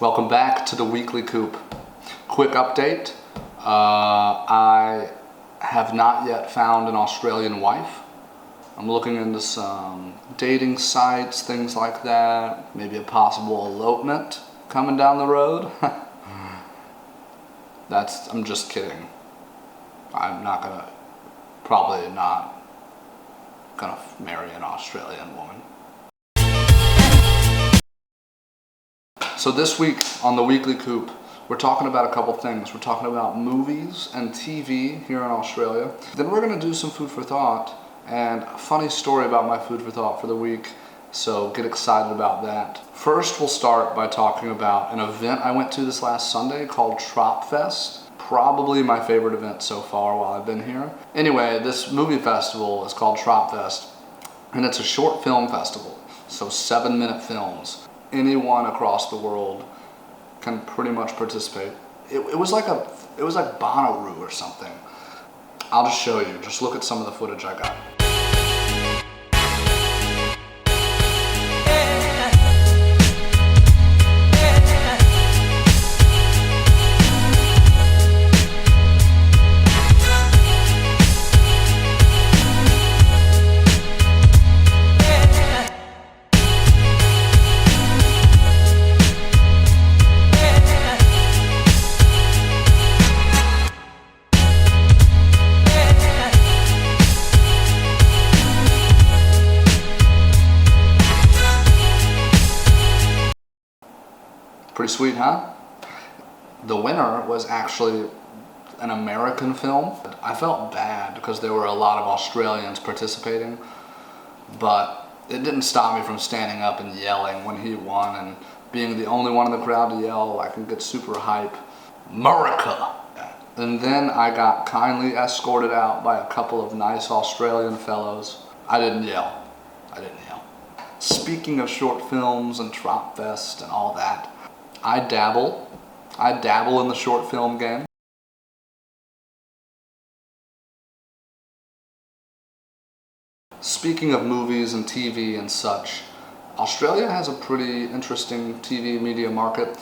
Welcome back to the Weekly Coop. Quick update. I have not yet found an Australian wife. I'm looking into some dating sites, things like that. Maybe a possible elopement coming down the road. I'm just kidding. I'm probably not gonna marry an Australian woman. So this week on the Weekly Coop, we're talking about a couple things. We're talking about movies and TV here in Australia. Then we're gonna do some food for thought and a funny story about my food for thought for the week. So get excited about that. First, we'll start by talking about an event I went to this last Sunday called Trop Fest. Probably my favorite event so far while I've been here. Anyway, this movie festival is called Trop Fest, and it's a short film festival. So 7-minute films. Anyone across the world can pretty much participate. It was like Bonnaroo or something. I'll just show you. Just look at some of the footage I got. Pretty sweet, huh? The winner was actually an American film. I felt bad because there were a lot of Australians participating, but it didn't stop me from standing up and yelling when he won and being the only one in the crowd to yell. I can get super hype. America! And then I got kindly escorted out by a couple of nice Australian fellows. I didn't yell. Speaking of short films and Trop Fest and all that, I dabble in the short film game. Speaking of movies and TV and such, Australia has a pretty interesting TV media market.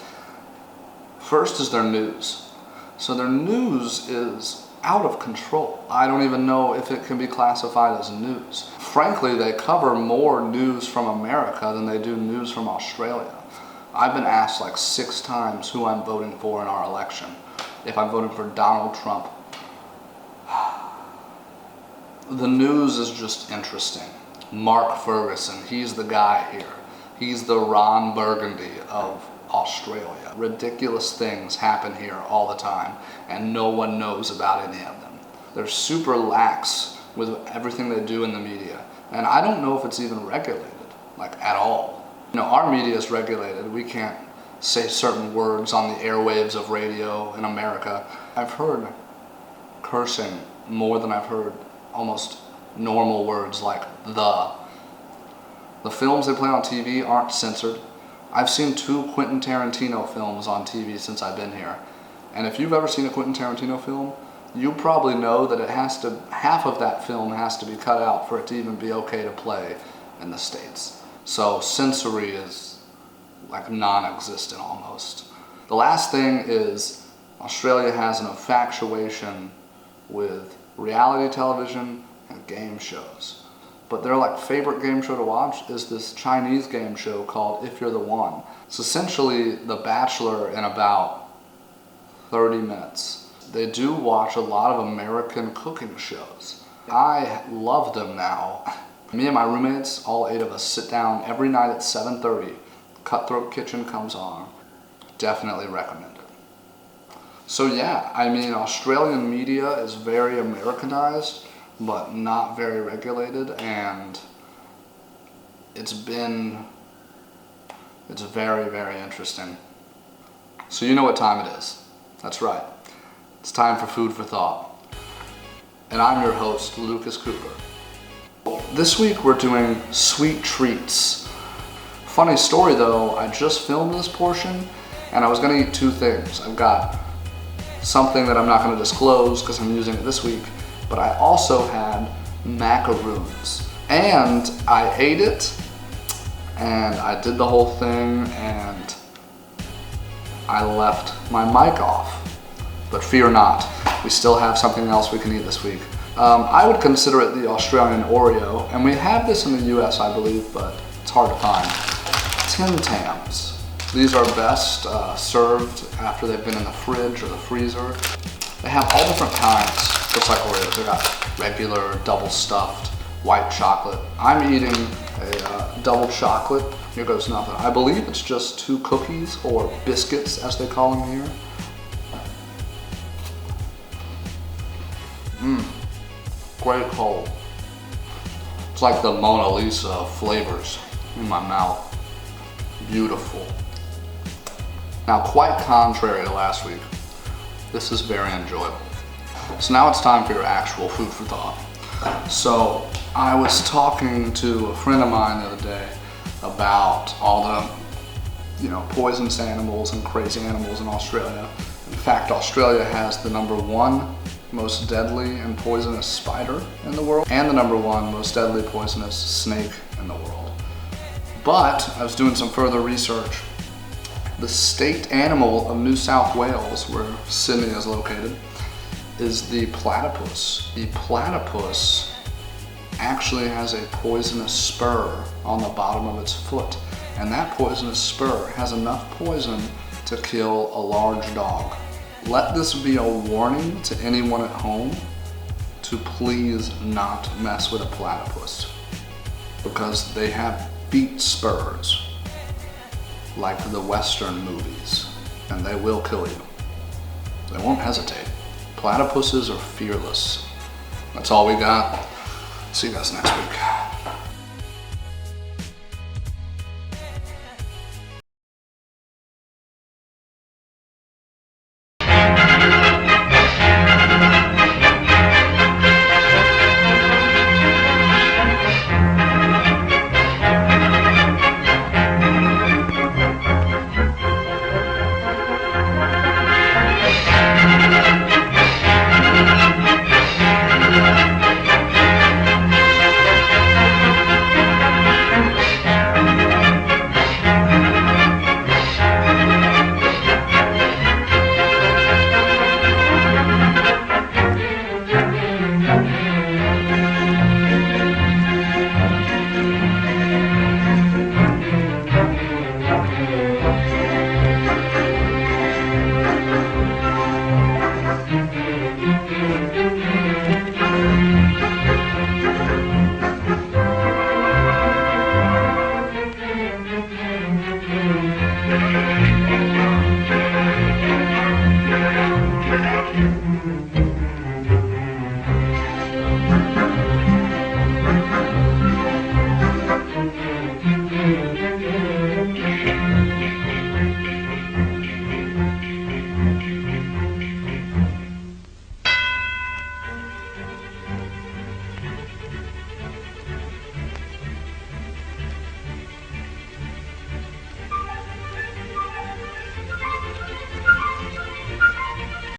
First is their news. So their news is out of control. I don't even know if it can be classified as news. Frankly, they cover more news from America than they do news from Australia. I've been asked like 6 times who I'm voting for in our election. If I'm voting for Donald Trump. The news is just interesting. Mark Ferguson, he's the guy here. He's the Ron Burgundy of Australia. Ridiculous things happen here all the time, and no one knows about any of them. They're super lax with everything they do in the media, and I don't know if it's even regulated, like at all. You know, our media is regulated. We can't say certain words on the airwaves of radio in America. I've heard cursing more than I've heard almost normal words like the. The films they play on TV aren't censored. I've seen 2 Quentin Tarantino films on TV since I've been here. And if you've ever seen a Quentin Tarantino film, you probably know that half of that film has to be cut out for it to even be okay to play in the States. So censory is like non-existent almost. The last thing is Australia has an infatuation with reality television and game shows. But their favorite game show to watch is this Chinese game show called If You're the One. It's essentially The Bachelor in about 30 minutes. They do watch a lot of American cooking shows. I love them now. Me and my roommates, all 8 of us, sit down every night at 7:30. Cutthroat Kitchen comes on. Definitely recommend it. So yeah, I mean, Australian media is very Americanized, but not very regulated, and it's very, very interesting. So you know what time it is. That's right. It's time for Food for Thought. And I'm your host, Lucas Cooper. This week we're doing sweet treats. Funny story though, I just filmed this portion and I was gonna eat 2 things. I've got something that I'm not gonna disclose because I'm using it this week, but I also had macaroons. And I ate it and I did the whole thing and I left my mic off. But fear not, we still have something else we can eat this week. I would consider it the Australian Oreo, and we have this in the US, I believe, but it's hard to find. Tim Tams. These are best served after they've been in the fridge or the freezer. They have all different kinds, just like Oreos. They got regular, double stuffed, white chocolate. I'm eating a double chocolate. Here goes nothing. I believe it's just 2 cookies, or biscuits as they call them here. Great cold. It's like the Mona Lisa of flavors in my mouth. Beautiful. Now, quite contrary to last week, this is very enjoyable. So now it's time for your actual food for thought. So I was talking to a friend of mine the other day about all the, poisonous animals and crazy animals in Australia. In fact, Australia has the #1 most deadly and poisonous spider in the world, and the #1 most deadly poisonous snake in the world. But I was doing some further research. The state animal of New South Wales, where Sydney is located, is the platypus. The platypus actually has a poisonous spur on the bottom of its foot, and that poisonous spur has enough poison to kill a large dog. Let this be a warning to anyone at home to please not mess with a platypus, because they have beak spurs like the Western movies, and they will kill you. They won't hesitate. Platypuses are fearless. That's all we got. See you guys next week.